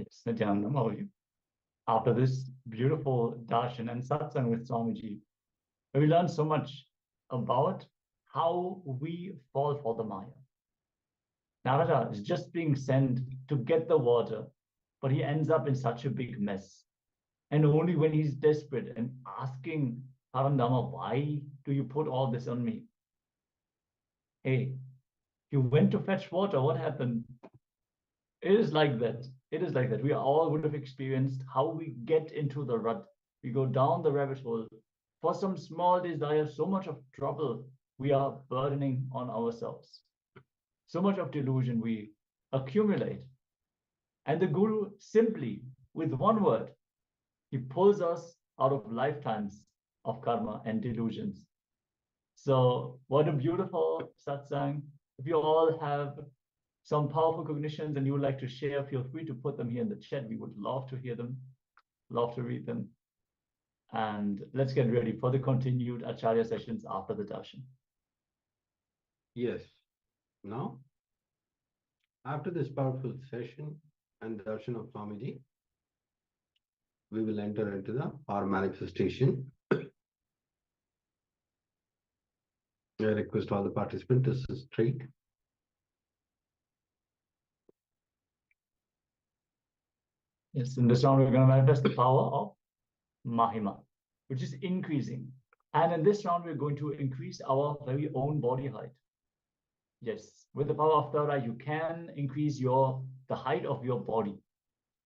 Yes, Nithyananda, how are you? After this beautiful darshan and satsang with Swamiji, we learned so much about how we fall for the Maya. Narada is just being sent to get the water, but he ends up in such a big mess. And only when he's desperate and asking Parandama, why do you put all this on me? Hey, you went to fetch water, what happened? It is like that. It is like that. We all would have experienced how we get into the rut. We go down the rabbit hole. For some small desire, so much of trouble we are burdening on ourselves. So much of delusion we accumulate. And the Guru simply, with one word, he pulls us out of lifetimes of karma and delusions. So what a beautiful satsang. If you all have some powerful cognitions and you would like to share, feel free to put them here in the chat. We would love to hear them, love to read them. And let's get ready for the continued Acharya sessions after the darshan. Yes. Now, after this powerful session and darshan of Swamiji, we will enter into the power manifestation. I request all the participants to sit straight. Yes, in this round, we're going to manifest the power of Mahima, which is increasing. And in this round, we're going to increase our very own body height. Yes, with the power of third eye, you can increase the height of your body.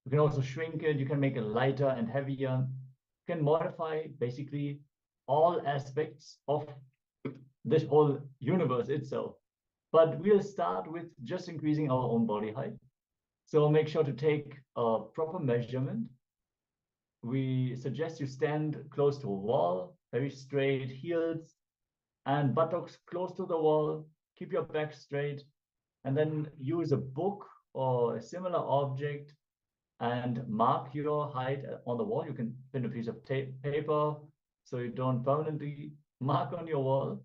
You can also shrink it, you can make it lighter and heavier. You can modify basically all aspects of this whole universe itself. But we'll start with just increasing our own body height. So make sure to take a proper measurement. We suggest you stand close to a wall, very straight, heels and buttocks close to the wall. Keep your back straight, and then use a book or a similar object and mark your height on the wall. You can pin a piece of paper so you don't permanently mark on your wall.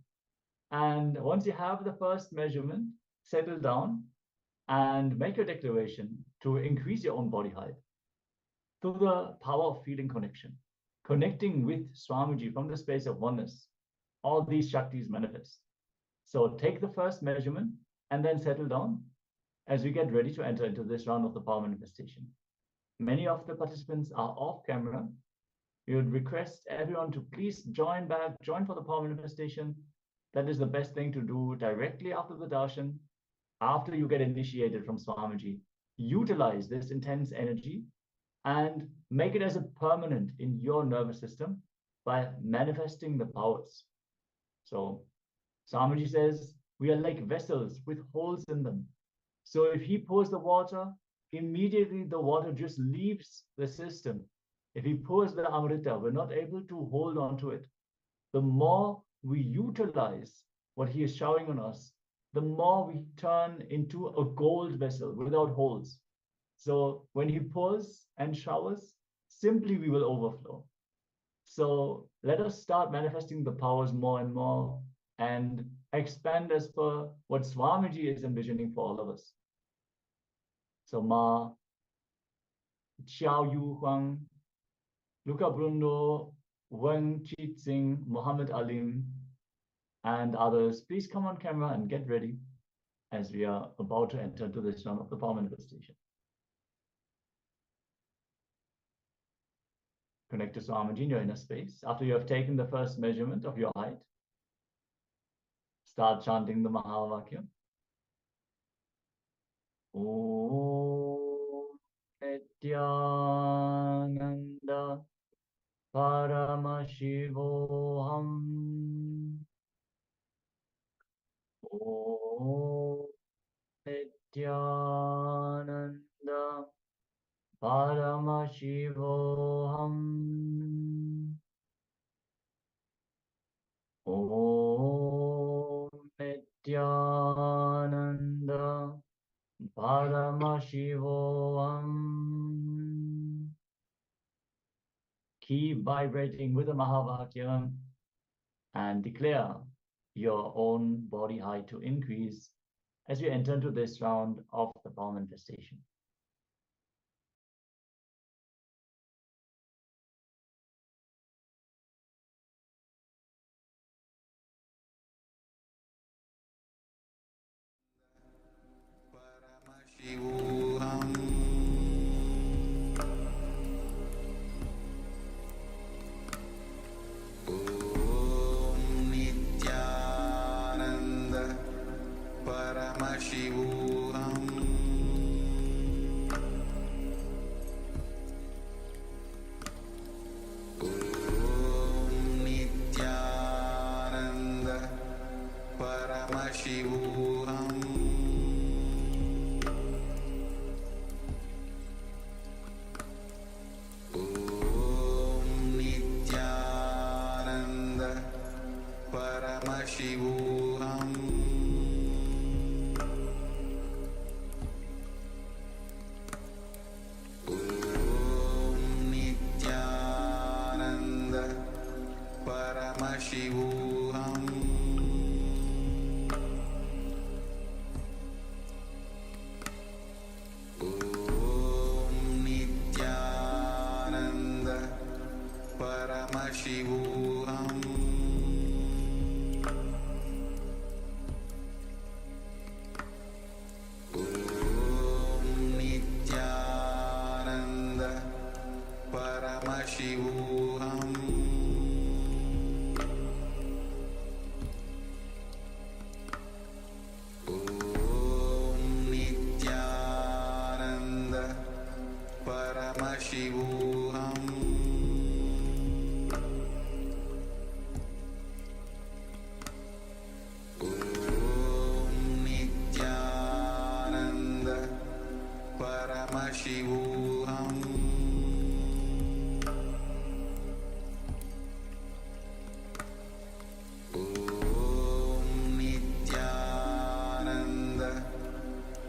And once you have the first measurement, settle down and make your declaration to increase your own body height through the power of feeling connection, connecting with Swamiji from the space of oneness. All these Shaktis manifest. So take the first measurement and then settle down as we get ready to enter into this round of the power manifestation. Many of the participants are off camera. We would request everyone to please join for the power manifestation. That is the best thing to do directly after the darshan, after you get initiated from Swamiji. Utilize this intense energy and make it as a permanent in your nervous system by manifesting the powers. So Swamiji says, we are like vessels with holes in them. So if he pours the water, immediately the water just leaves the system. If he pours the Amrita, we're not able to hold on to it. The more we utilize what he is showering on us, the more we turn into a gold vessel without holes. So when he pours and showers, simply we will overflow. So let us start manifesting the powers more and more and expand as per what Swamiji is envisioning for all of us. So Ma, Xiao Yu Huang, Luca Brundo, Wang Chit Singh, Muhammad Alim, and others, please come on camera and get ready as we are about to enter into this round of the power manifestation. Connect to Swamiji in your inner space. After you have taken the first measurement of your height, start chanting the Mahavakya. Om Nithyananda Paramashivoham. Om Nithyananda Paramashivoham. Om Nithyananda Paramashivoham. Keep vibrating with the Mahavakya and declare your own body height to increase as you enter into this round of the power manifestation.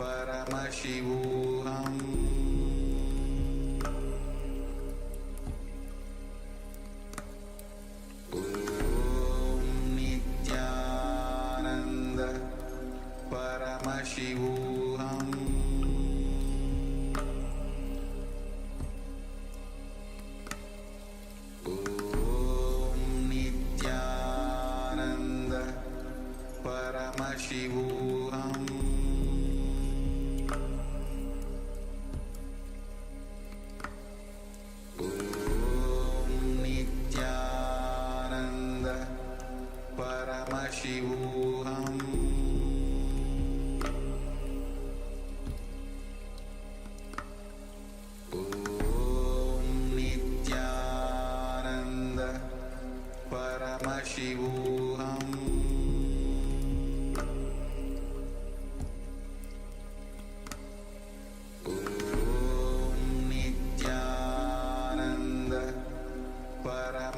Paramashivoham Om Nithyananda Paramashivoham Om Nithyananda Paramashivoham Paramashivoham Om Nithyananda Paramashivoham Om Nithyananda Paramashivoham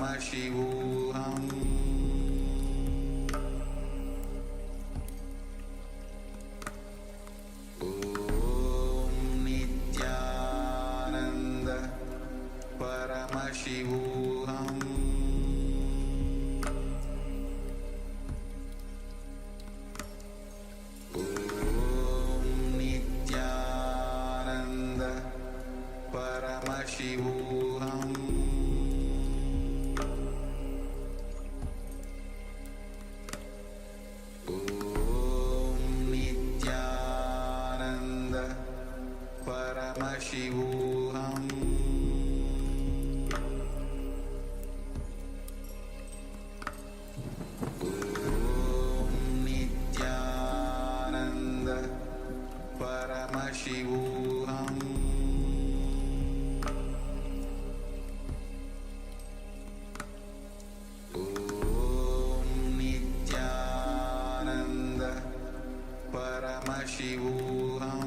Paramashivoham Om Nithyananda Paramashivoham Om Nithyananda Paramashivoham Paramashivoham Om Nithyananda Paramashivoham Om Nithyananda Paramashivoham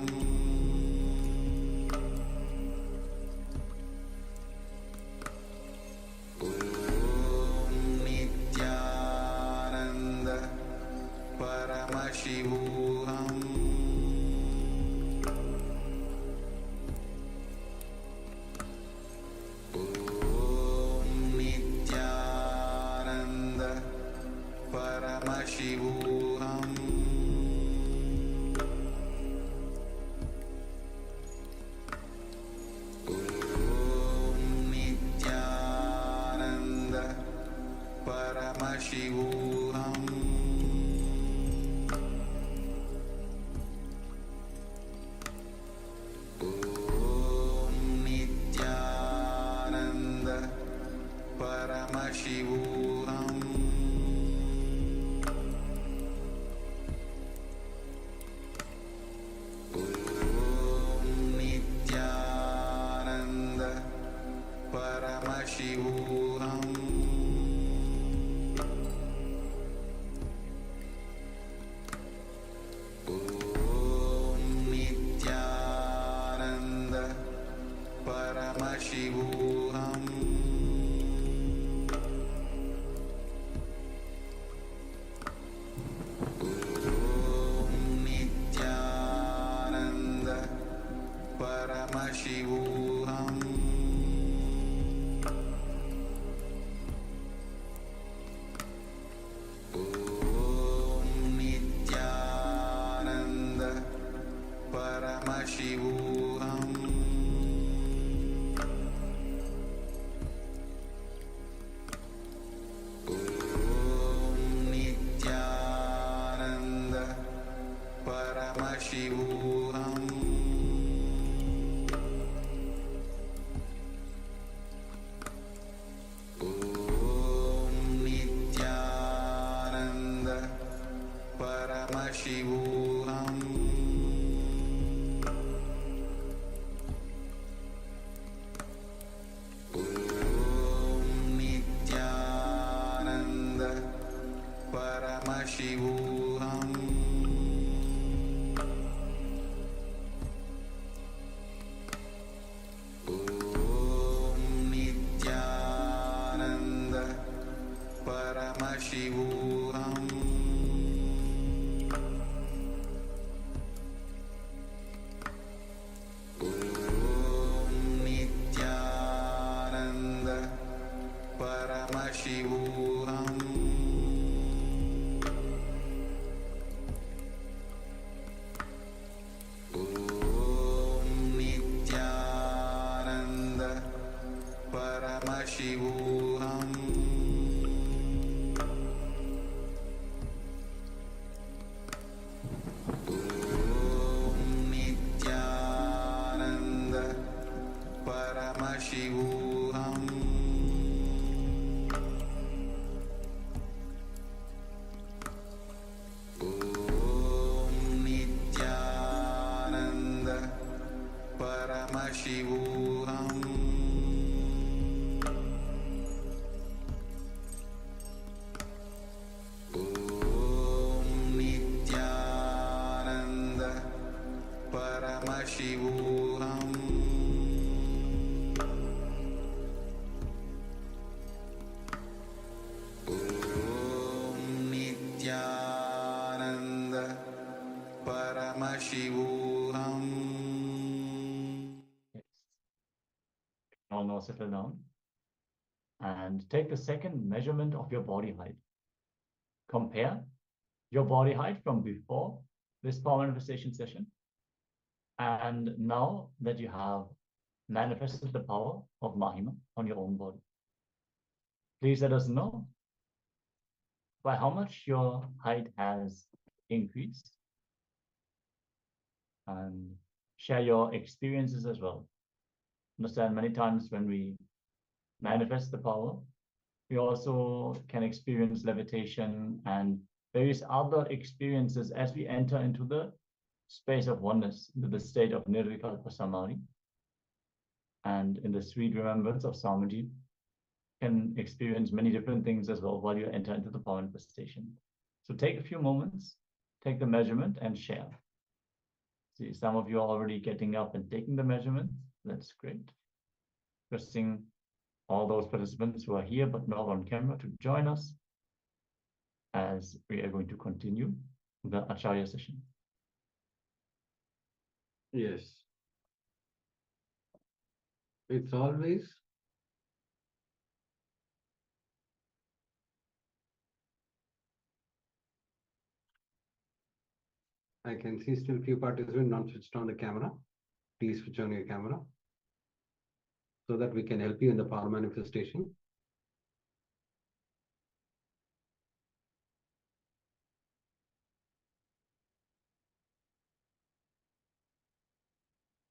Paramashivoham Om Nithyananda Paramashivoham Om Nithyananda Paramashivoham Paramashivoham Om Nithyananda Paramashivoham Om Nithyananda Paramashivoham Paramashivoham Om Nithyananda Paramashivoham Om Nithyananda Paramashivoham Paramashivoham Om Nithyananda Paramashivoham Om Nithyananda Paramashivoham. Yes. All now settle down and take the second measurement of your body height. Compare your body height from before this power manifestation session and now that you have manifested the power of Mahima on your own body. Please let us know by how much your height has increased and share your experiences as well. Understand many times when we manifest the power, we also can experience levitation and various other experiences as we enter into the space of oneness, into the state of nirvikalpa samadhi. And in the sweet remembrance of Swamiji, can experience many different things as well while you enter into the power manifestation. So take a few moments, take the measurement and share. See, some of you are already getting up and taking the measurement. That's great. Requesting all those participants who are here but not on camera to join us as we are going to continue the Acharya session. Yes. It's always I can see still few participants not switched on the camera. Please switch on your camera so that we can help you in the power manifestation.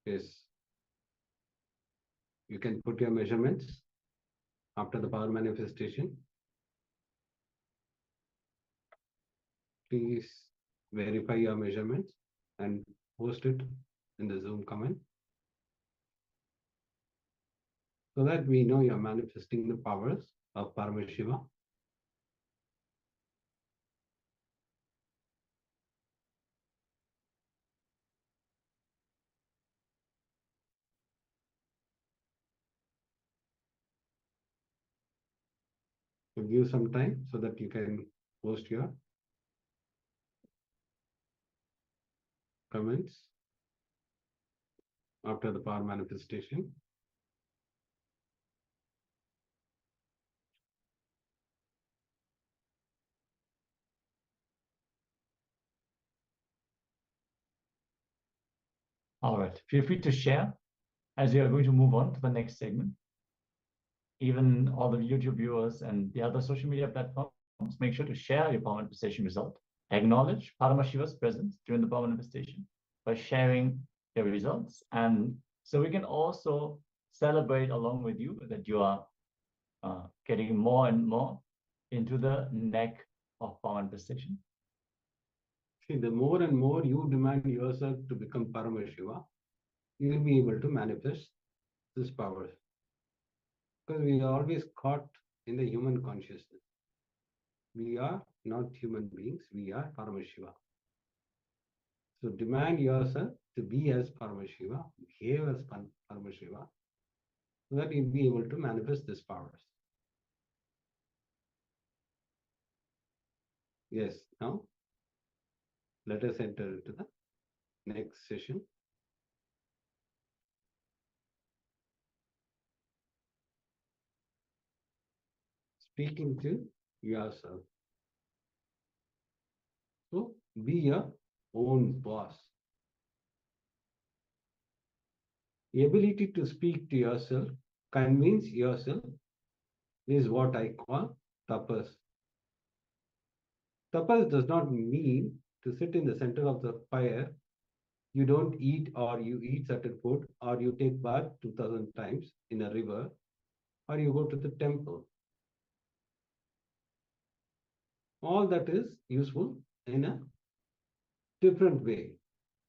Yes. You can put your measurements after the power manifestation. Please verify your measurements and post it in the Zoom comment so that we know you're manifesting the powers of Paramashiva. So give some time so that you can post your comments after the power manifestation. All right, feel free to share as we are going to move on to the next segment. Even all the YouTube viewers and the other social media platforms, make sure to share your power manifestation result. Acknowledge Paramashiva's presence during the power manifestation by sharing your results. And so we can also celebrate along with you that you are getting more and more into the neck of power manifestation. See, the more and more you demand yourself to become Paramashiva, you will be able to manifest this power. Because we are always caught in the human consciousness. We are not human beings, we are Paramashiva. So demand yourself to be as Paramashiva, behave as Paramashiva, so that you'll be able to manifest these powers. Yes, now let us enter into the next session. Speaking to yourself. So be your own boss. The ability to speak to yourself, convince yourself, is what I call tapas. Tapas does not mean to sit in the center of the fire. You don't eat, or you eat certain food, or you take bath 2000 times in a river, or you go to the temple. All that is useful in a different way.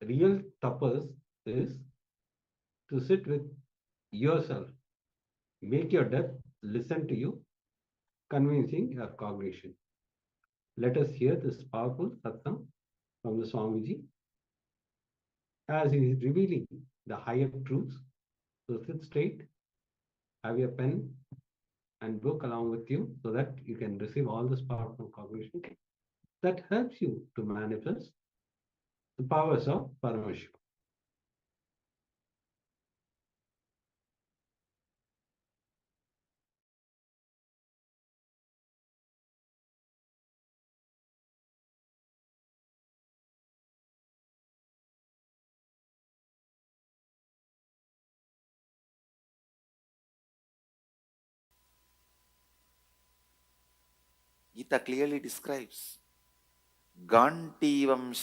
Real tapas is to sit with yourself. Make your depth listen to you, convincing your cognition. Let us hear this powerful satsang from the Swamiji as he is revealing the higher truths. So sit straight, have your pen and book along with you so that you can receive all this powerful cognition that helps you to manifest the powers of Paramashiva. Gita clearly describes Gantivam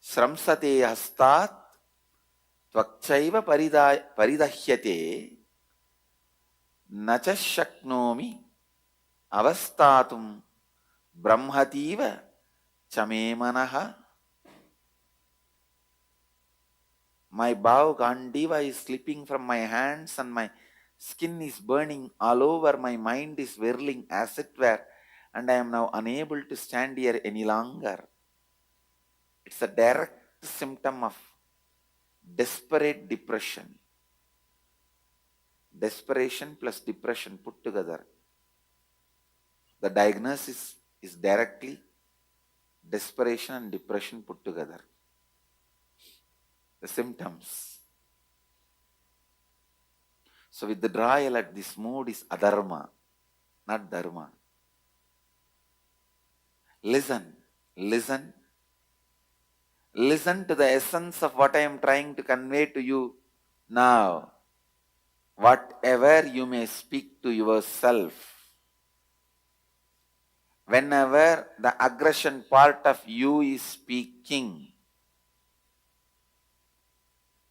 Shramsate Hastat Tvakchaiva Paridahyate Nacha Shaknomi Avastatum Brahmativa Chamemanaha. My bow Gandiva is slipping from my hands and my skin is burning all over. My mind is whirling as it were, and I am now unable to stand here any longer. It's a direct symptom of desperate depression. Desperation plus depression put together. The diagnosis is directly desperation and depression put together. The symptoms. So withdrawal at this mood is adharma, not dharma. Listen, listen. Listen to the essence of what I am trying to convey to you now. Whatever you may speak to yourself, whenever the aggression part of you is speaking,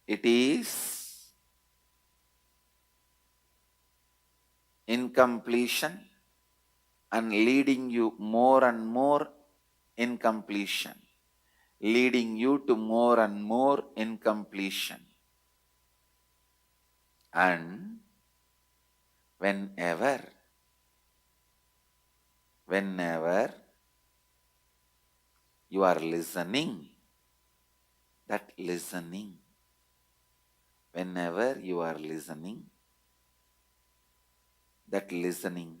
it is incompletion and leading you more and more incompletion, leading you to more and more incompletion. And whenever you are listening, that listening, whenever you are listening, that listening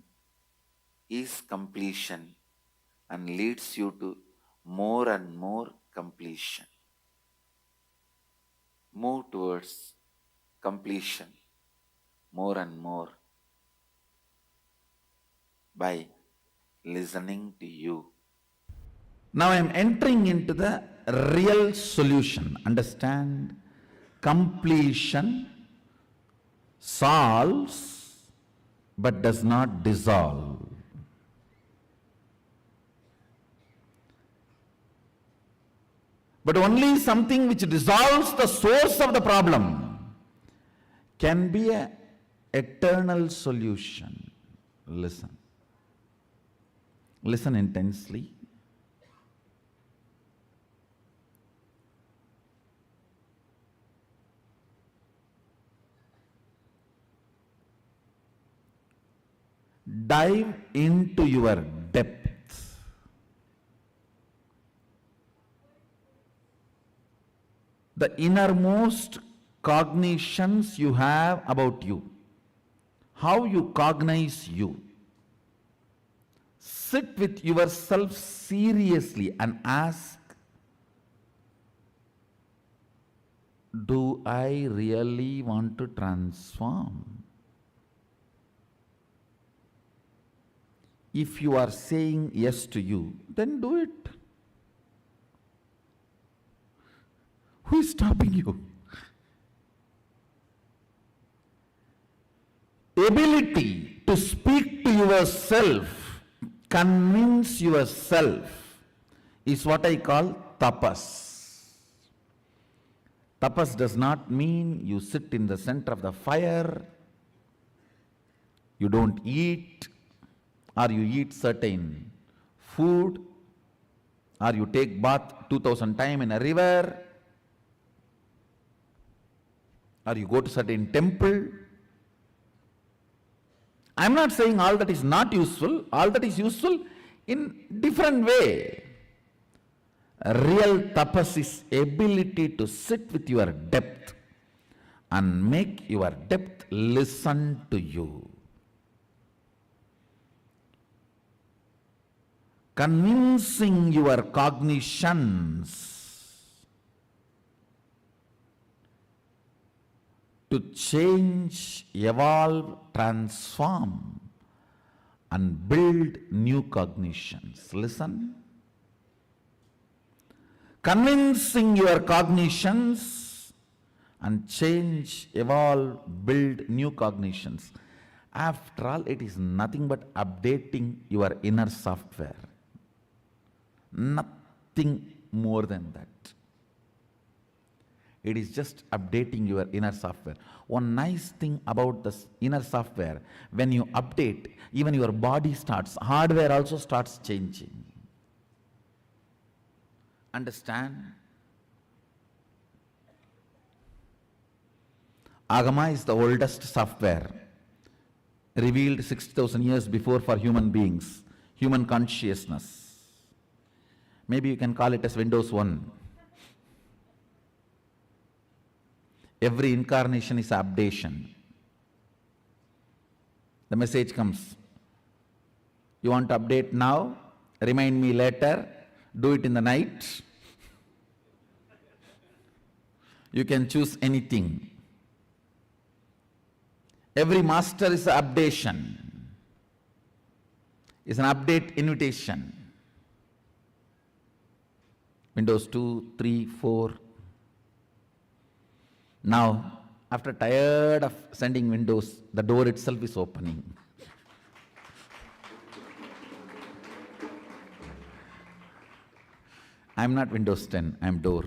is completion and leads you to more and more completion. Move towards completion more and more by listening to you. Now I am entering into the real solution. Understand? Completion solves but does not dissolve. But only something which dissolves the source of the problem can be an eternal solution. Listen. Listen intensely. Dive into your depth. The innermost cognitions you have about you. How you cognize you. Sit with yourself seriously and ask, do I really want to transform? If you are saying yes to you, then do it. Who is stopping you? Ability to speak to yourself, convince yourself, is what I call tapas. Tapas does not mean you sit in the center of the fire, you don't eat, or you eat certain food, or you take bath 2000 times in a river, or you go to certain temple. I'm not saying all that is not useful, all that is useful in different way. Real tapas is ability to sit with your depth and make your depth listen to you. Convincing your cognitions to change, evolve, transform, and build new cognitions. Listen. Convincing your cognitions and change, evolve, build new cognitions. After all, it is nothing but updating your inner software. Nothing more than that. It is just updating your inner software. One nice thing about this inner software, when you update, even your body starts, hardware also starts changing. Understand? Agama is the oldest software, revealed 6,000 years before for human beings, human consciousness. Maybe you can call it as Windows 1. Every incarnation is updation. The message comes. You want to update now? Remind me later. Do it in the night. You can choose anything. Every master is an updation. It's an update invitation. Windows 2, 3, 4. Now, after tired of sending Windows, the door itself is opening. I'm not Windows 10, I'm door.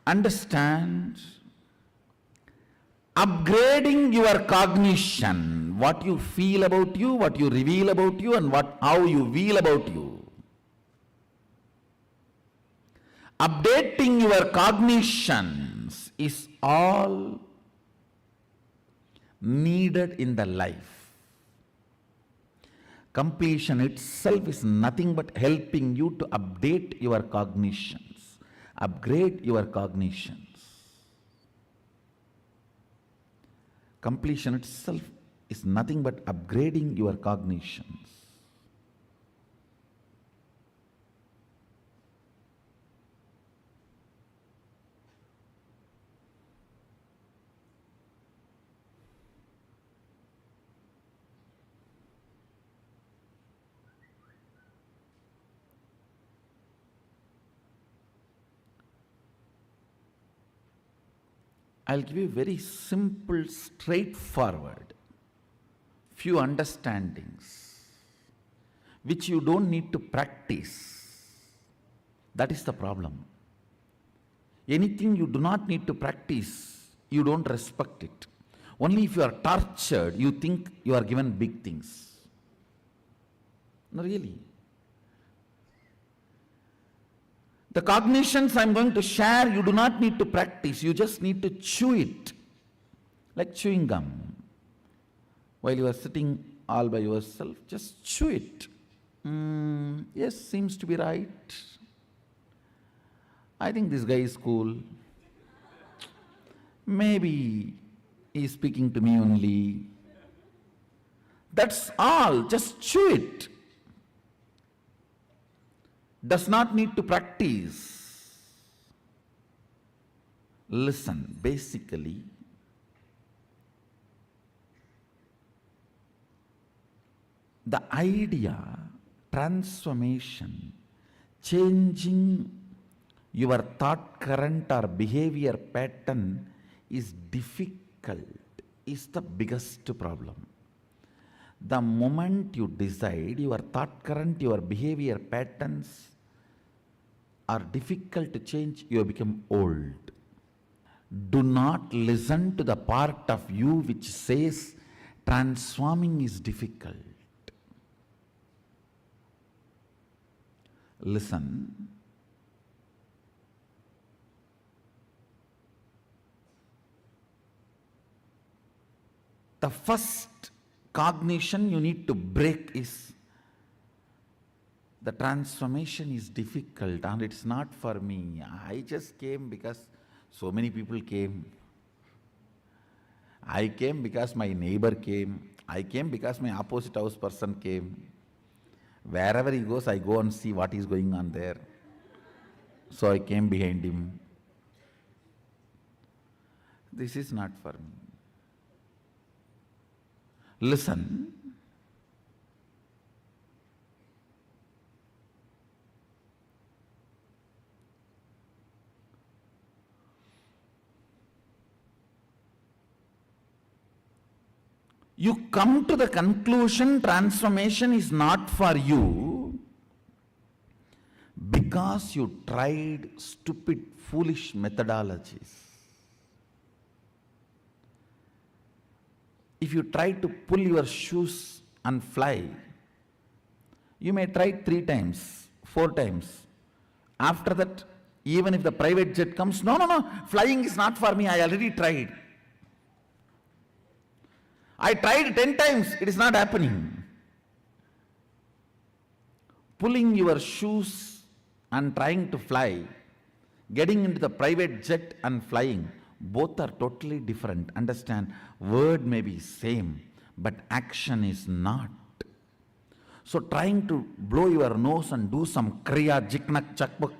Understand? Upgrading your cognition, what you feel about you, what you reveal about you, and how you feel about you. Updating your cognitions is all needed in the life. Completion itself is nothing but helping you to update your cognitions, upgrade your cognitions. Completion itself is nothing but upgrading your cognitions. I'll give you very simple, straightforward, few understandings, which you don't need to practice. That is the problem. Anything you do not need to practice, you don't respect it. Only if you are tortured, you think you are given big things. No, really. The cognitions I'm going to share, you do not need to practice. You just need to chew it, like chewing gum. While you are sitting all by yourself, just chew it. Yes, seems to be right. I think this guy is cool. Maybe he is speaking to me only. That's all, just chew it. Does not need to practice. Listen, basically, the idea, transformation, changing your thought current or behavior pattern is difficult, is the biggest problem. The moment you decide your thought current, your behavior patterns are difficult to change, you become old. Do not listen to the part of you which says transforming is difficult. Listen. the first cognition you need to break is the transformation is difficult and it's not for me. I just came because so many people came. I came because my neighbor came. I came because my opposite house person came. Wherever he goes, I go and see what is going on there. So I came behind him. This is not for me. Listen. You come to the conclusion transformation is not for you because you tried stupid, foolish methodologies. If you try to pull your shoes and fly, you may try 3 times, 4 times. After that, even if the private jet comes, no, flying is not for me, I already tried. I tried 10 times, it is not happening. Pulling your shoes and trying to fly, getting into the private jet and flying, both are totally different. Understand, word may be same, but action is not. So trying to blow your nose and do some kriya, jiknak, chakbuk,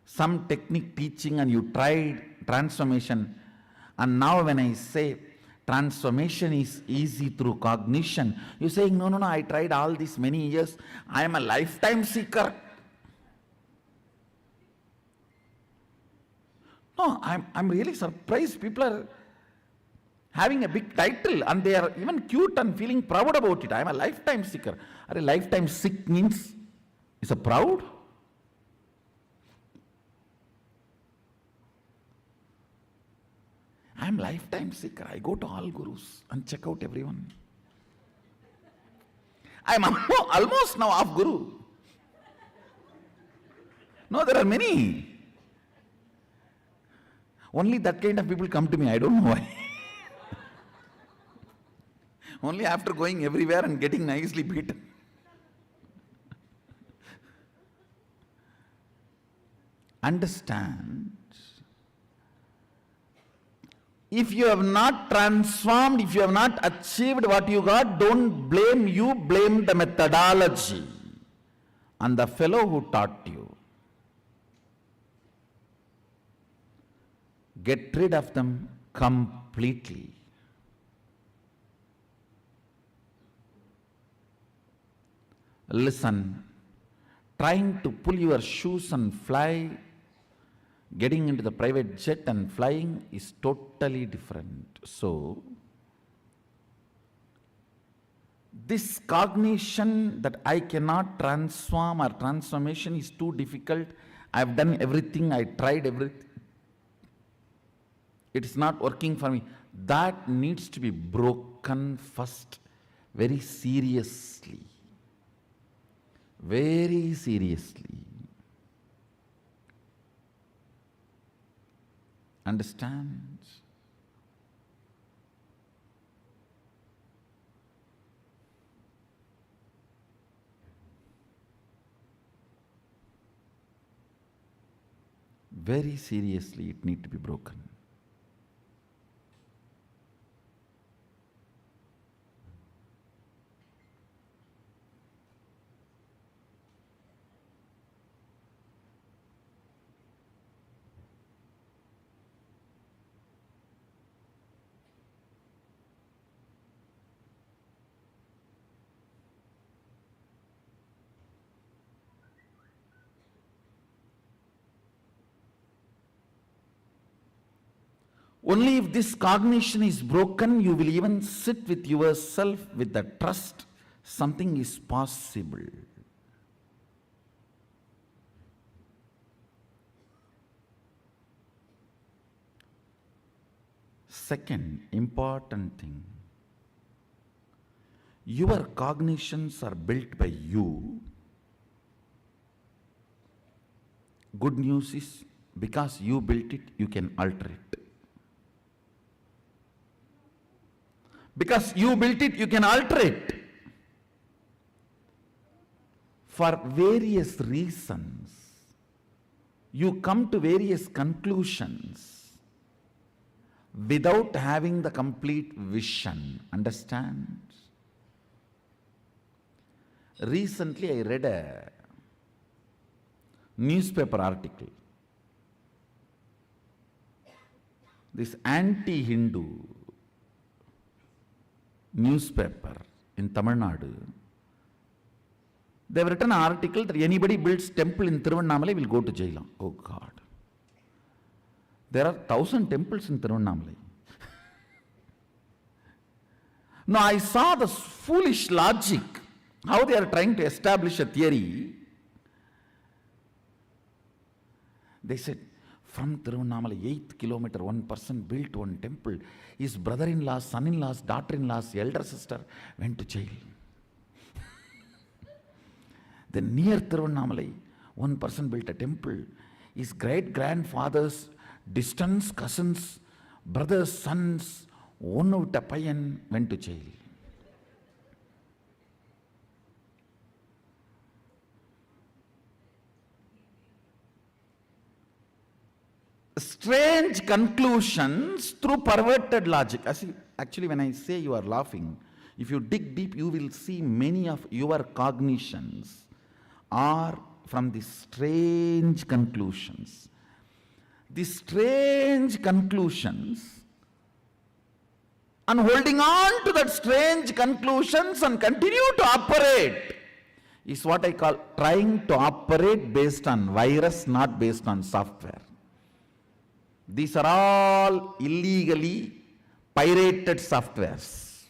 some technique teaching and you tried transformation. And now when I say transformation is easy through cognition, you're saying, no, I tried all these many years. I am a lifetime seeker. No, I'm really surprised. People are having a big title and they are even cute and feeling proud about it. I'm a lifetime seeker. Are a lifetime sick means is a proud? I'm lifetime seeker. I go to all gurus and check out everyone. I'm almost now off guru. No, there are many. Only that kind of people come to me. I don't know why. Only after going everywhere and getting nicely beaten. Understand. If you have not transformed, if you have not achieved what you got, don't blame you, blame the methodology and the fellow who taught you. Get rid of them completely. Listen, trying to pull your shoes and fly, getting into the private jet and flying is totally different. So, this cognition that I cannot transform or transformation is too difficult, I have done everything, I tried everything, it is not working for me, that needs to be broken first, very seriously. Very seriously. Understand? Very seriously, it needs to be broken. Only if this cognition is broken, you will even sit with yourself with the trust something is possible. Second important thing, your cognitions are built by you. Good news is, because you built it, you can alter it. Because you built it, you can alter it. For various reasons, you come to various conclusions without having the complete vision. Understand? Recently, I read a newspaper article. This anti-Hindu newspaper in Tamil Nadu, they have written an article that anybody builds temple in Tiruvannamalai will go to jail. Oh God. There are 1,000 temples in Tiruvannamalai. Now I saw the foolish logic, how they are trying to establish a theory. They said, from Tiruvannamalai, 8th kilometer, one person built one temple. His brother-in-laws, son-in-laws, daughter-in-laws, elder sister went to jail. Then near Tiruvannamalai, one person built a temple. His great-grandfathers, distant cousins, brothers, sons, one of the payan went to jail. Strange conclusions through perverted logic. Actually, when I say you are laughing, if you dig deep, you will see many of your cognitions are from these strange conclusions. These strange conclusions, and holding on to that strange conclusions and continue to operate is what I call trying to operate based on virus, not based on software. These are all illegally pirated softwares.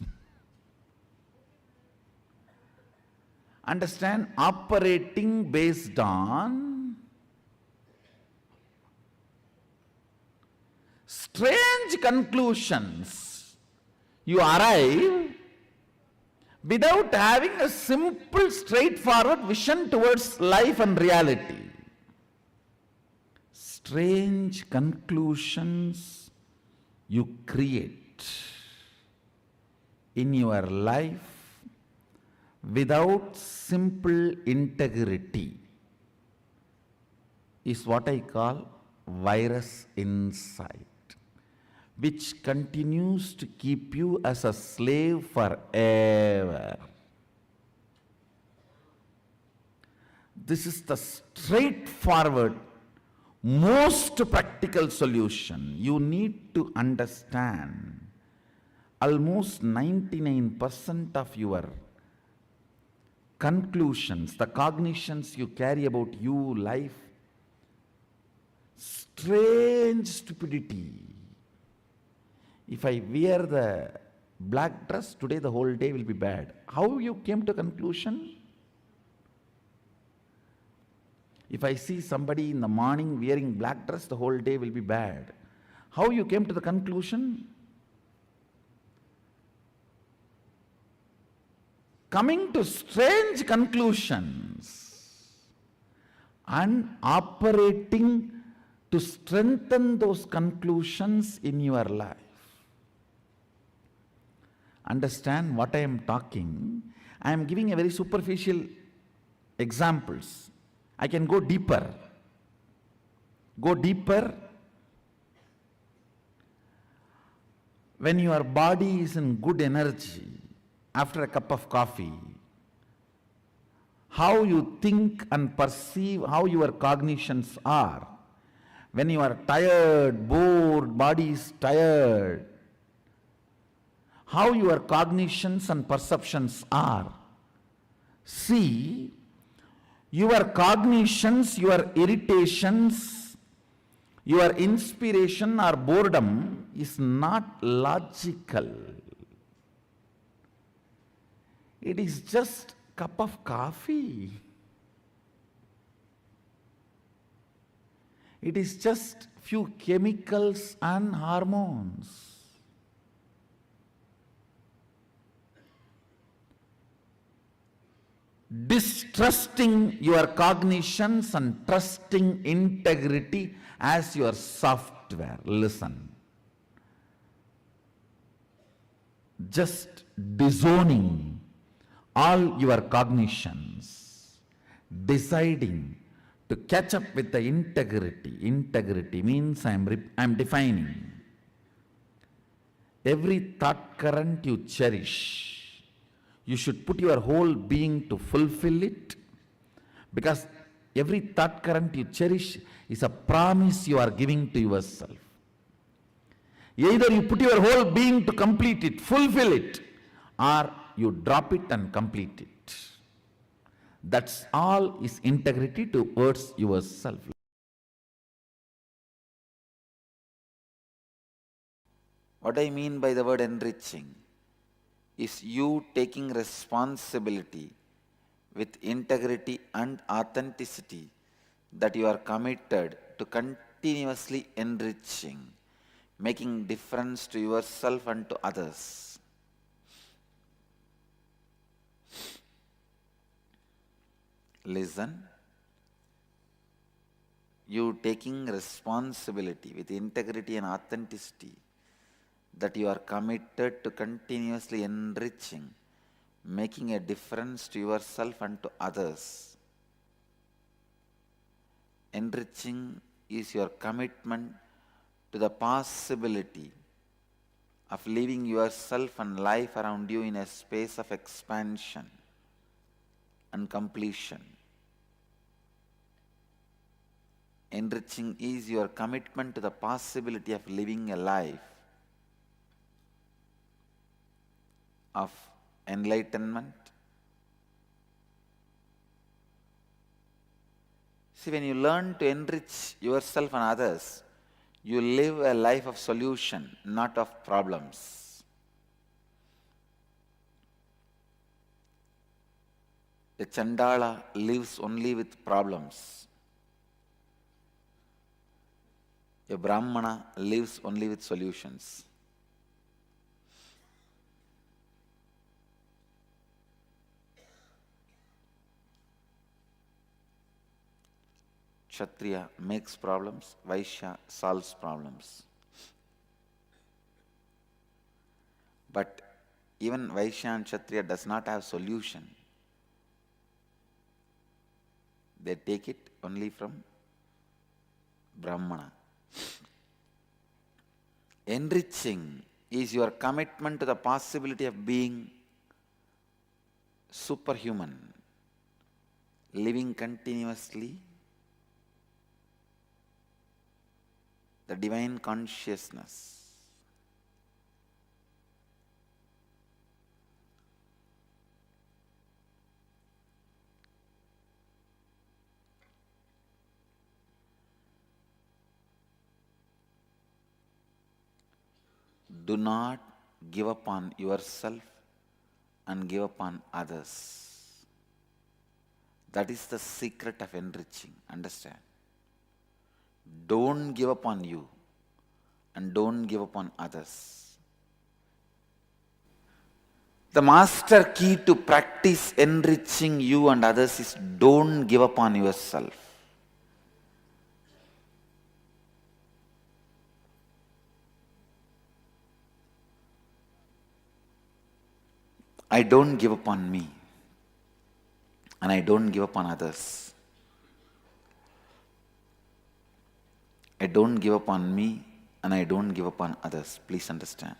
Understand? Operating based on strange conclusions. You arrive without having a simple, straightforward vision towards life and reality. Strange conclusions you create in your life without simple integrity is what I call virus inside, which continues to keep you as a slave forever. This is the straightforward, most practical solution. You need to understand almost 99% of your conclusions, the cognitions you carry about you, life, strange stupidity. If I wear the black dress, today the whole day will be bad. How you came to conclusion? If I see somebody in the morning wearing black dress, the whole day will be bad. How you came to the conclusion? Coming to strange conclusions and operating to strengthen those conclusions in your life. Understand what I am talking? I am giving a very superficial examples. I can go deeper. Go deeper. When your body is in good energy, after a cup of coffee, how you think and perceive, how your cognitions are. When you are tired, bored, body is tired, how your cognitions and perceptions are. See, your cognitions, your irritations, your inspiration or boredom is not logical. It is just a cup of coffee. It is just few chemicals and hormones. Distrusting your cognitions and trusting integrity as your software. Listen. just disowning all your cognitions, deciding to catch up with the integrity. Integrity means I'm defining every thought current you cherish. You should put your whole being to fulfill it, because every thought current you cherish is a promise you are giving to yourself. Either you put your whole being to complete it, fulfill it, or you drop it and complete it. That's all is integrity towards yourself. What I mean by the word enriching is you taking responsibility with integrity and authenticity that you are committed to continuously enriching, making difference to yourself and to others. Listen. You taking responsibility with integrity and authenticity that you are committed to continuously enriching, making a difference to yourself and to others. Enriching is your commitment to the possibility of living yourself and life around you in a space of expansion and completion. Enriching is your commitment to the possibility of living a life of enlightenment. See, when you learn to enrich yourself and others, you live a life of solution, not of problems. A Chandala lives only with problems. A Brahmana lives only with solutions. Kshatriya makes problems, Vaishya solves problems. But even Vaishya and Kshatriya does not have solution. They take it only from Brahmana. Enriching is your commitment to the possibility of being superhuman, living continuously the divine consciousness. Do not give up on yourself and give up on others. That is the secret of enriching. Understand? Don't give up on you and don't give up on others. The master key to practice enriching you and others is don't give up on yourself. I don't give up on me and I don't give up on others. I don't give up on me and I don't give up on others. Please understand.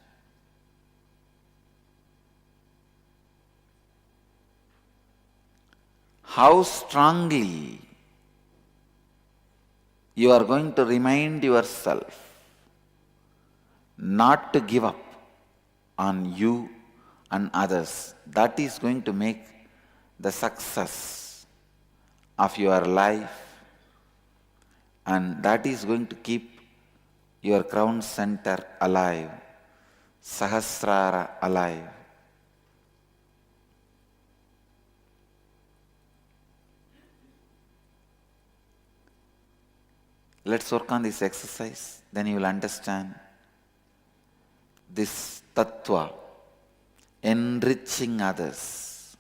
How strongly you are going to remind yourself not to give up on you and others, that is going to make the success of your life, and that is going to keep your crown center alive, Sahasrara alive. Let's work on this exercise, then you will understand this tattva, enriching others.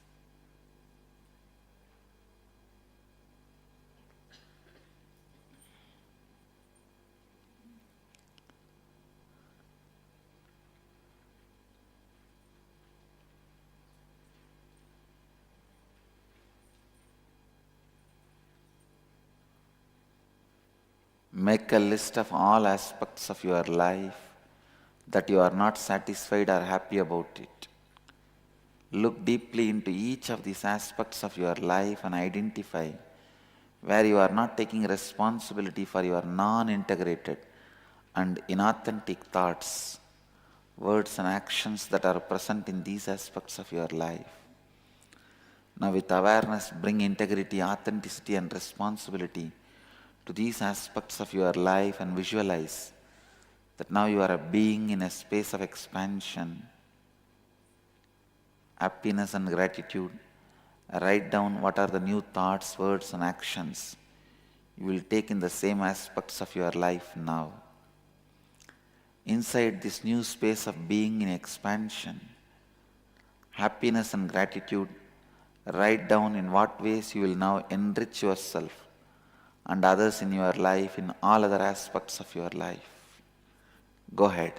Make a list of all aspects of your life that you are not satisfied or happy about it. Look deeply into each of these aspects of your life and identify where you are not taking responsibility for your non-integrated and inauthentic thoughts, words and actions that are present in these aspects of your life. Now with awareness, bring integrity, authenticity and responsibility to these aspects of your life and visualize that now you are a being in a space of expansion, happiness and gratitude. Write down what are the new thoughts, words and actions you will take in the same aspects of your life now. Inside this new space of being in expansion, happiness and gratitude, write down in what ways you will now enrich yourself and others in your life in all other aspects of your life. Go ahead.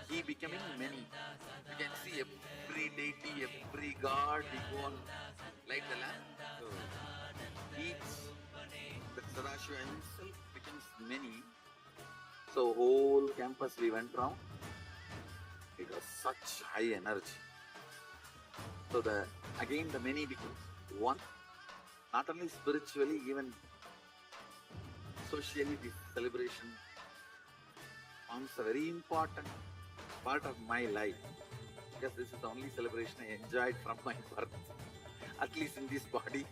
He becoming many. You can see every deity, every god, we go on light the lamp. So each, the Sadashiva himself becomes many. So whole campus we went round. It was such high energy. So again the many becomes one. Not only spiritually, even socially, this celebration forms a very important part of my life, because this is the only celebration I enjoyed from my birth, at least in this body.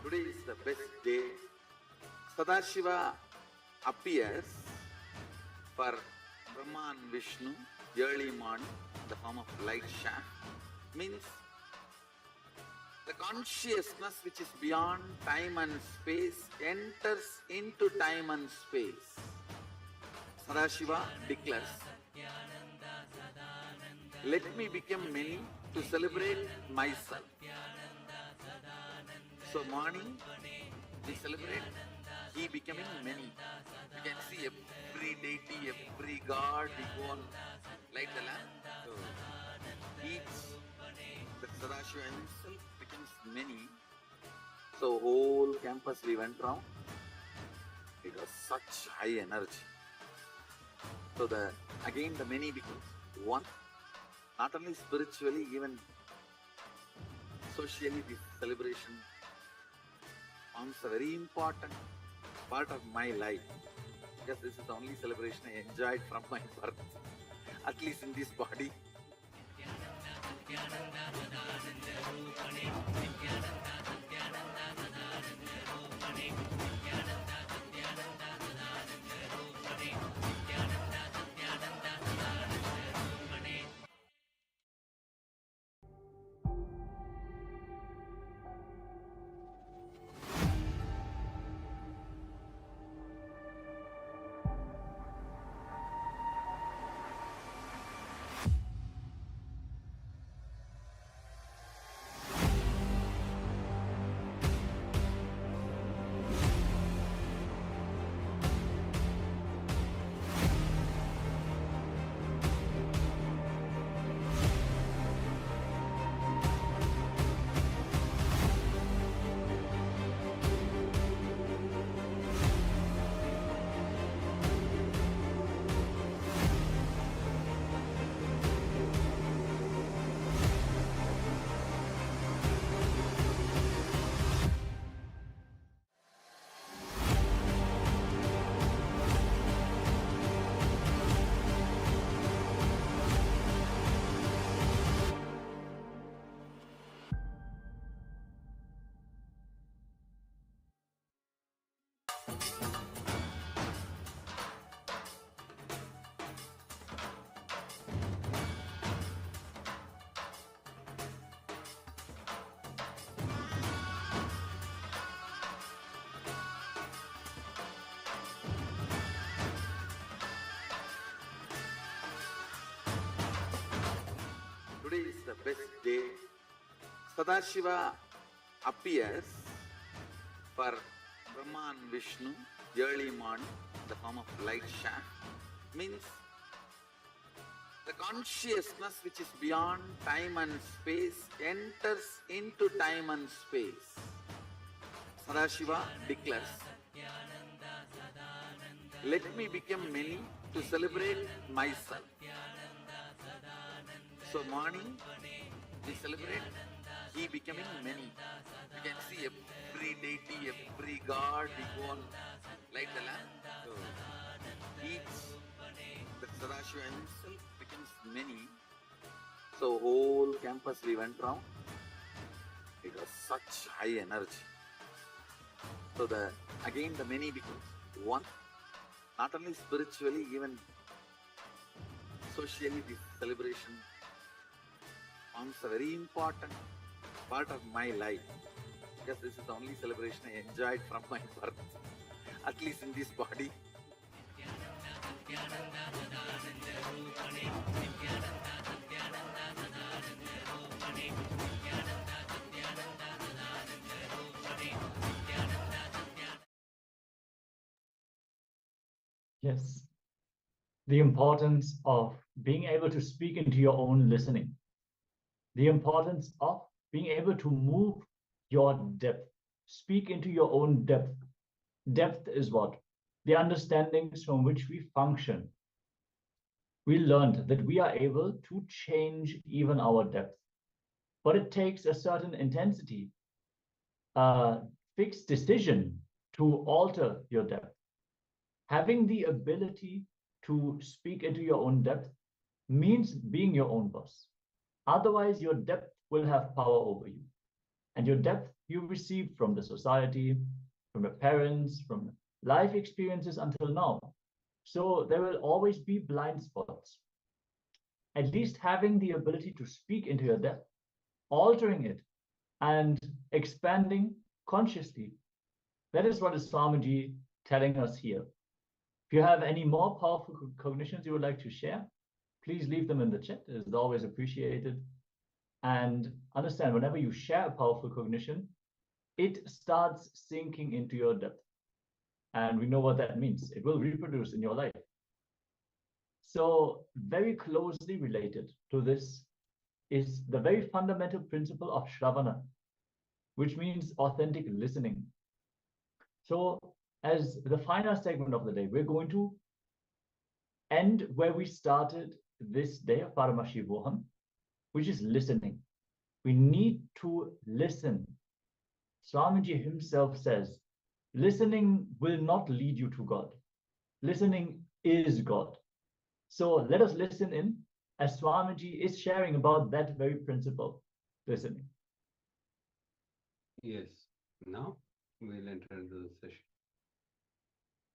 Today is the best day. Sadashiva appears for Brahma and Vishnu early morning in the form of light shaft. Means The consciousness which is beyond time and space enters into time and space. Sadashiva declares, let me become many to celebrate myself. So morning we celebrate he becoming many. You can see every deity, every god, we go on light the lamp. So each, the Sadashiva himself becomes many. So whole campus we went round. It was such high energy. So again the many becomes one. Not only spiritually, even socially, this celebration forms a very important part of my life. Because this is the only celebration I enjoyed from my birth, at least in this body. Today is the best day. Sadashiva appears for Brahma and Vishnu early morning in the form of light shaft. Means the consciousness which is beyond time and space enters into time and space. Sadashiva declares, let me become many to celebrate myself. So morning we celebrate he becoming many. You can see every deity, every god, we go on light the lamp. So each, the Sadashiva himself becomes many. So whole campus we went round. It was such high energy. So again the many becomes one. Not only spiritually, even socially, this celebration forms a very important part of my life. Because this is the only celebration I enjoyed from my birth, at least in this body. Yes. The importance of being able to speak into your own listening. The importance of being able to move your depth. Speak into your own depth. Depth is what? The understandings from which we function. We learned that we are able to change even our depth. But it takes a certain intensity, a fixed decision to alter your depth. Having the ability to speak into your own depth means being your own boss. Otherwise, your depth will have power over you. And your depth you receive from the society, from your parents, from life experiences until now. So there will always be blind spots. At least having the ability to speak into your depth, altering it, and expanding consciously. That is what is Swamiji telling us here. If you have any more powerful cognitions you would like to share, please leave them in the chat. It is always appreciated. And understand, whenever you share a powerful cognition, it starts sinking into your depth. And we know what that means. It will reproduce in your life. So very closely related to this is the very fundamental principle of Shravana, which means authentic listening. So as the final segment of the day, we're going to end where we started this day of Paramashivoham, which is listening. We need to listen. Swamiji himself says, listening will not lead you to God. Listening is God. So let us listen in as Swamiji is sharing about that very principle, listening. Yes. Now we'll enter into the session.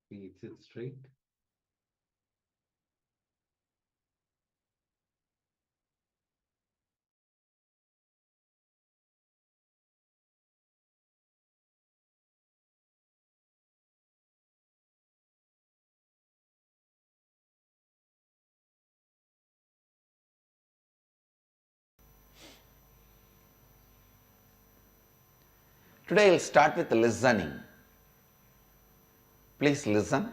Please sit straight. Today I'll start with listening. Please listen.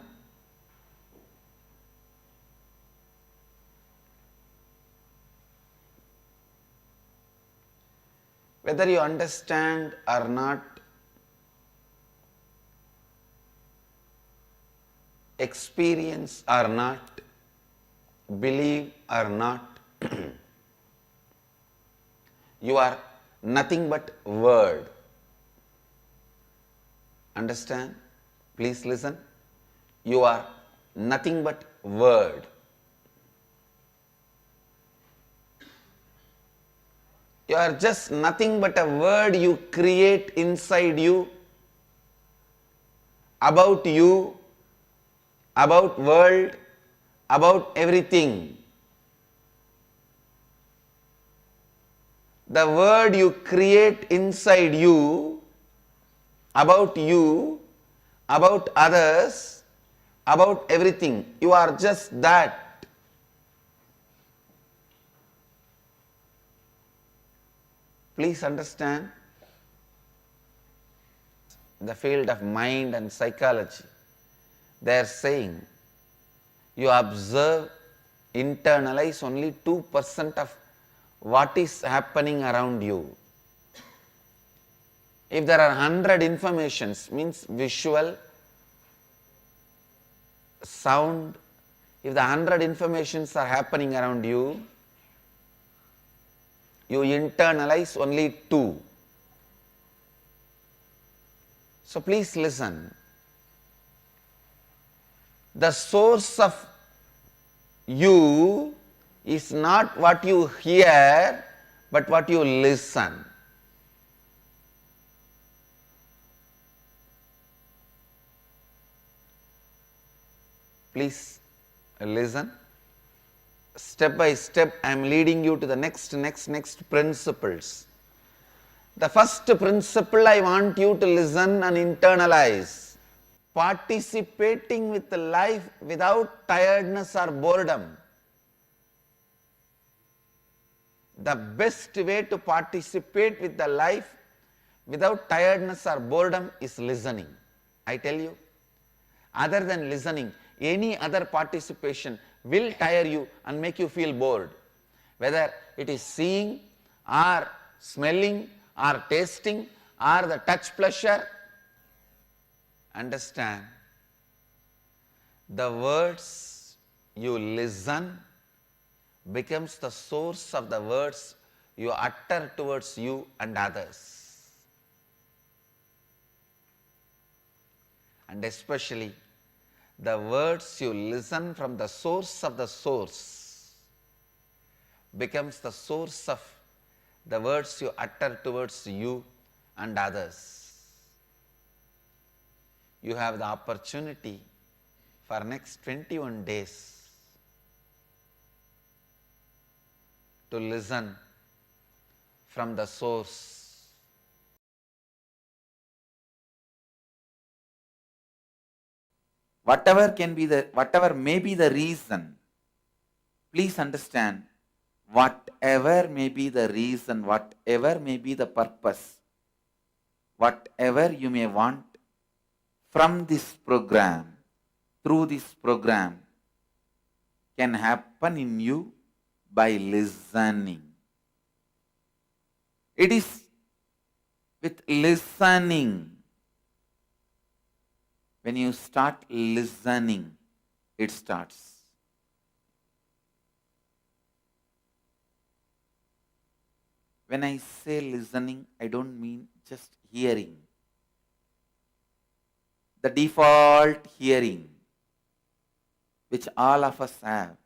Whether you understand or not, experience or not, believe or not, you are nothing but word. Understand? Please listen. You are nothing but word. You are just nothing but a word you create inside you, about world, about everything. The word you create inside you, about others, about everything. You are just that. Please understand, the field of mind and psychology, they are saying you observe, internalize only 2% of what is happening around you. If there are 100 informations, means visual, sound, if the 100 informations are happening around you, you internalize only 2. So please listen. The source of you is not what you hear, but what you listen. Please listen. Step by step, I am leading you to the next principles. The first principle I want you to listen and internalize. Participating with life without tiredness or boredom. The best way to participate with the life without tiredness or boredom is listening. I tell you, other than listening, any other participation will tire you and make you feel bored. Whether it is seeing or smelling or tasting or the touch pleasure. Understand, the words you listen becomes the source of the words you utter towards you and others. And especially the words you listen from the source of the source becomes the source of the words you utter towards you and others. You have the opportunity for next 21 days to listen from the source whatever may be the reason, please understand, whatever may be the reason, whatever may be the purpose, whatever you may want from this program, through this program, can happen in you by listening. It is with listening. When you start listening, it starts. When I say listening, I don't mean just hearing. The default hearing, which all of us have.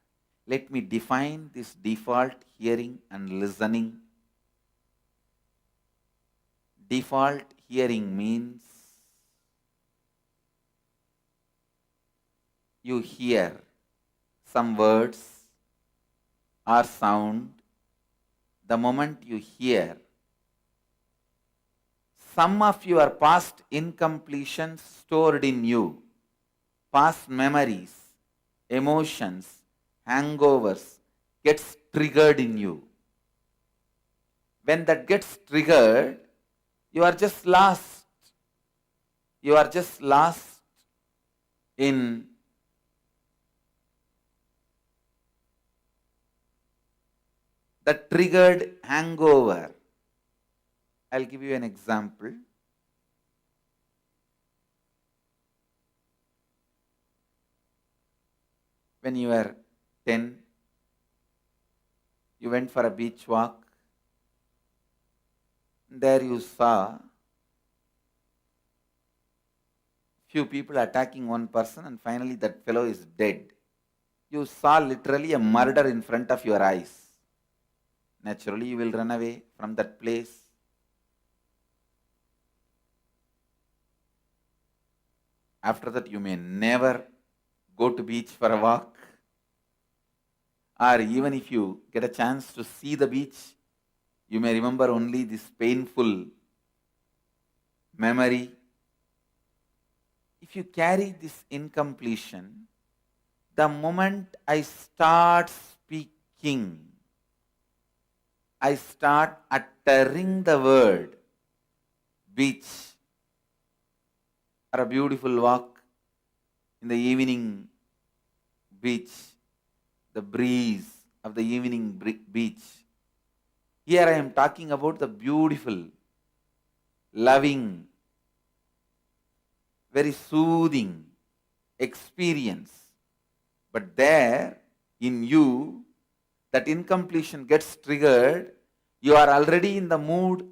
Let me define this default hearing and listening. Default hearing means you hear some words or sound. The moment you hear, some of your past incompletions stored in you, past memories, emotions, hangovers gets triggered in you. When that gets triggered, you are just lost. You are just lost in the triggered hangover. I'll give you an example. When you were 10, you went for a beach walk. There you saw few people attacking one person, and finally that fellow is dead. You saw literally a murder in front of your eyes. Naturally, you will run away from that place. After that, you may never go to beach for a walk. Or even if you get a chance to see the beach, you may remember only this painful memory. If you carry this incompletion, the moment I start speaking, I start uttering the word beach or a beautiful walk in the evening beach, the breeze of the evening beach. Here I am talking about the beautiful, loving, very soothing experience. But there in you, that incompletion gets triggered, you are already in the mood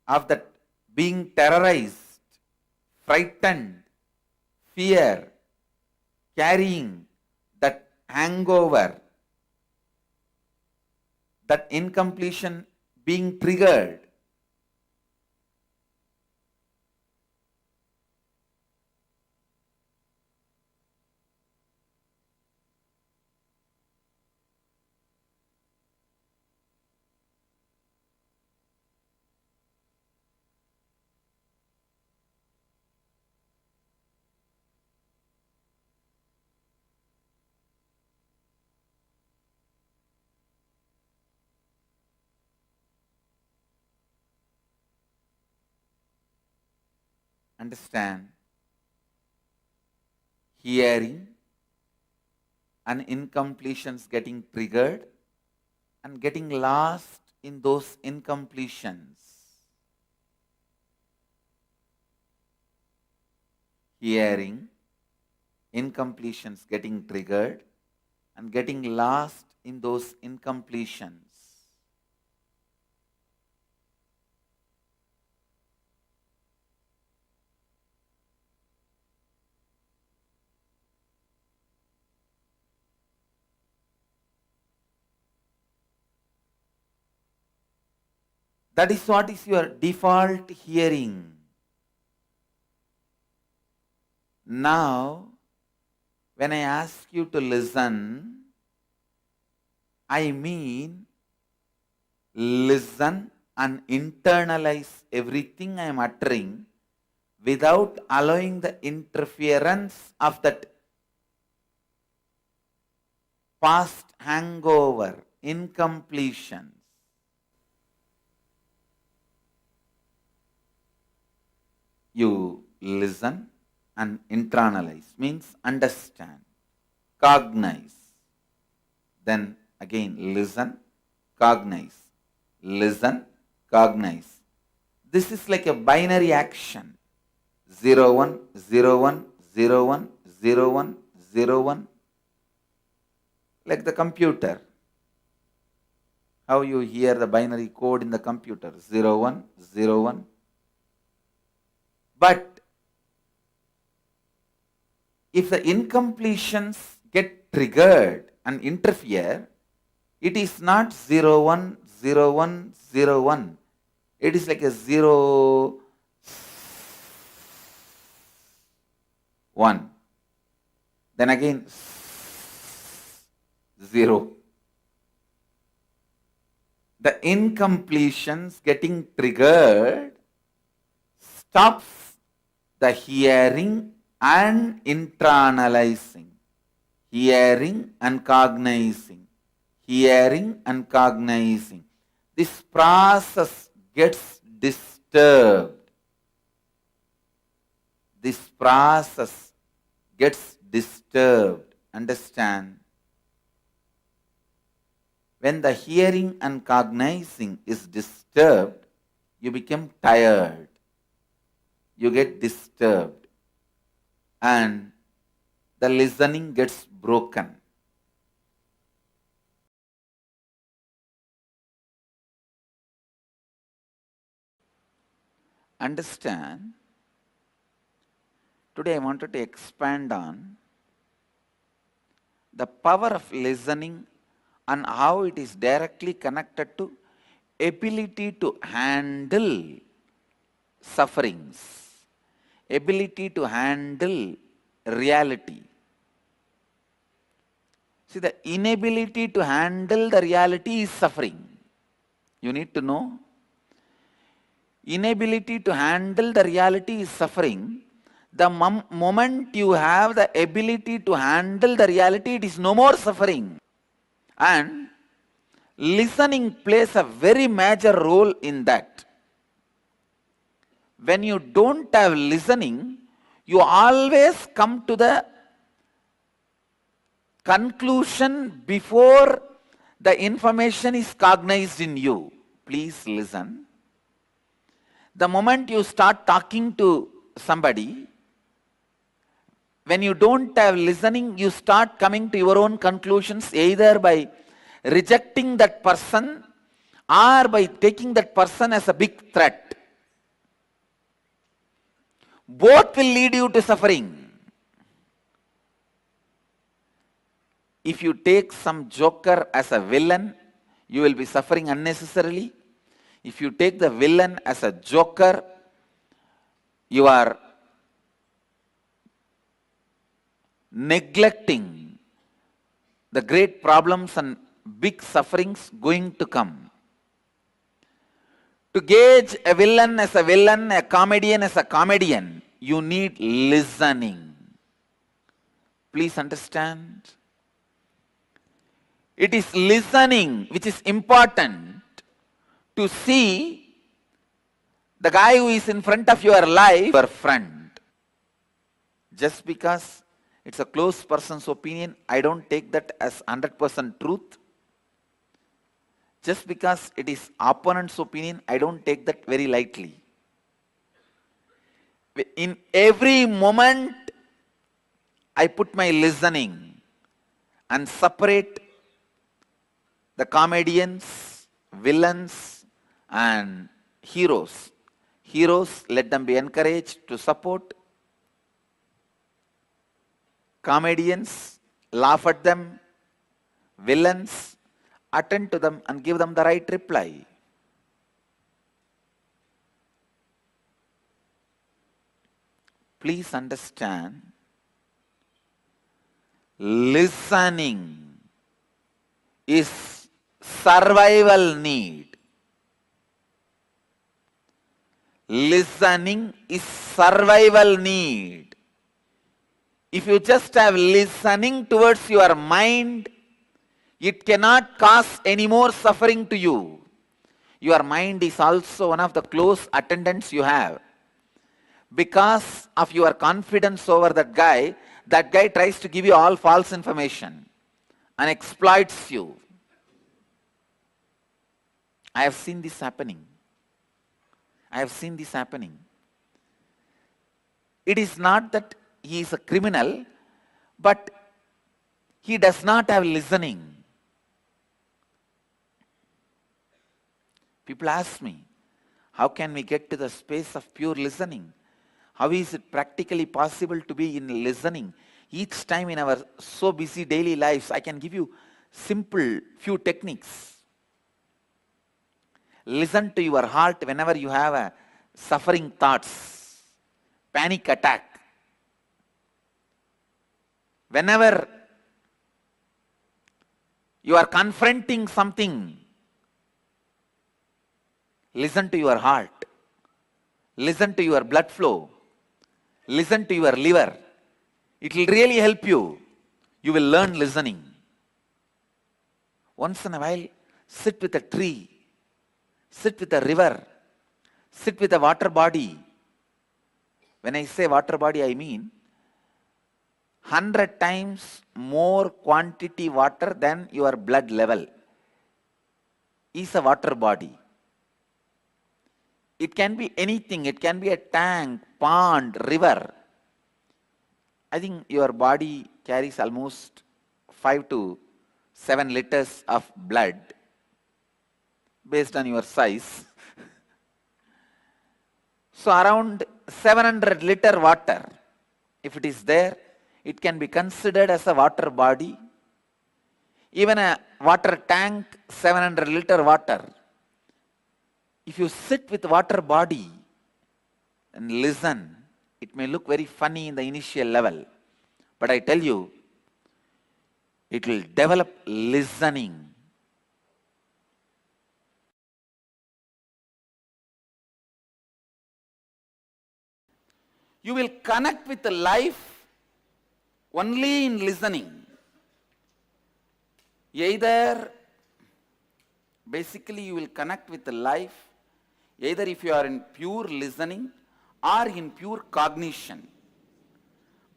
of that being terrorized, frightened, fear, carrying that hangover, that incompletion being triggered. Understand, hearing and incompletions getting triggered and getting lost in those incompletions. Hearing, incompletions getting triggered and getting lost in those incompletions. That is what is your default hearing. Now, when I ask you to listen, I mean listen and internalize everything I am uttering without allowing the interference of that past hangover, incompletions. You listen and internalize, means understand, cognize. Then again listen, cognize, listen, cognize. This is like a binary action. 0, 1, 0, 1, 0, 1, 0, 1, 0, 1. Like the computer. How you hear the binary code in the computer. 0, 1, 0, 1. But if the incompletions get triggered and interfere, it is not 0, 1, 0, 1, 0, 1. It is like a 0, 1. Then again 0. The incompletions getting triggered stops the hearing and internalizing. Hearing and cognizing. Hearing and cognizing. This process gets disturbed. This process gets disturbed. Understand? When the hearing and cognizing is disturbed, you become tired. You get disturbed. And the listening gets broken. Understand? Today I wanted to expand on the power of listening and how it is directly connected to ability to handle sufferings, ability to handle reality. See, the inability to handle the reality is suffering. You need to know. Inability to handle the reality is suffering. The moment you have the ability to handle the reality, it is no more suffering. And listening plays a very major role in that. When you don't have listening, you always come to the conclusion before the information is cognized in you. Please listen. The moment you start talking to somebody, when you don't have listening, you start coming to your own conclusions either by rejecting that person or by taking that person as a big threat. Both will lead you to suffering. If you take some joker as a villain, you will be suffering unnecessarily. If you take the villain as a joker, you are neglecting the great problems and big sufferings going to come. To gauge a villain as a villain, a comedian as a comedian, you need listening. Please understand. It is listening which is important to see the guy who is in front of your life, your friend. Just because it's a close person's opinion, I don't take that as 100% truth. Just because it is opponent's opinion, I don't take that very lightly. In every moment, I put my listening and separate the comedians, villains, and heroes. Heroes, let them be encouraged to support. Comedians, laugh at them. Villains, attend to them and give them the right reply. Please understand, listening is survival need. Listening is survival need. If you just have listening towards your mind, It cannot cause any more suffering to you. Your mind is also one of the close attendants you have. Because of your confidence over that guy tries to give you all false information and exploits you. I have seen this happening. I have seen this happening. It is not that he is a criminal, but he does not have listening. People ask me, how can we get to the space of pure listening? How is it practically possible to be in listening? Each time in our so busy daily lives, I can give you simple few techniques. Listen to your heart whenever you have a suffering thoughts, panic attack. Whenever you are confronting something, listen to your heart. Listen to your blood flow. Listen to your liver. It will really help you. You will learn listening. Once in a while, sit with a tree. Sit with a river. Sit with a water body. When I say water body, I mean 100 times more quantity water than your blood level is a water body. It can be anything. It can be a tank, pond, river. I think your body carries almost 5 to 7 liters of blood based on your size. So around 700 liter water, if it is there, it can be considered as a water body. Even a water tank, 700 liter water. If you sit with water body and listen, it may look very funny in the initial level, but I tell you, it will develop listening. You will connect with the life only in listening. Either, basically you will connect with the life either if you are in pure listening or in pure cognition.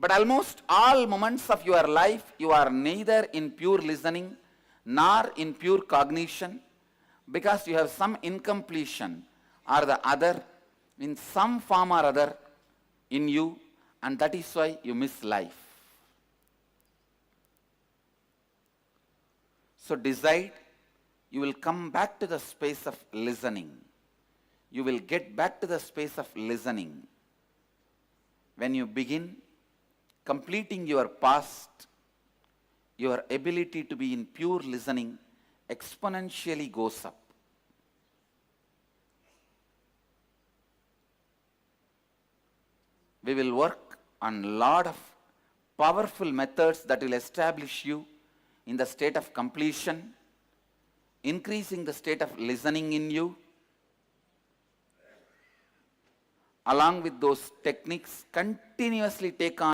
But almost all moments of your life, you are neither in pure listening nor in pure cognition because you have some incompletion or the other in some form or other in you, and that is why you miss life. So decide, you will come back to the space of listening. You will get back to the space of listening when you begin completing your past. Your ability to be in pure listening exponentially goes up. We will work on a lot of powerful methods that will establish you in the state of completion, increasing the state of listening in you. Along with those techniques, continuously take on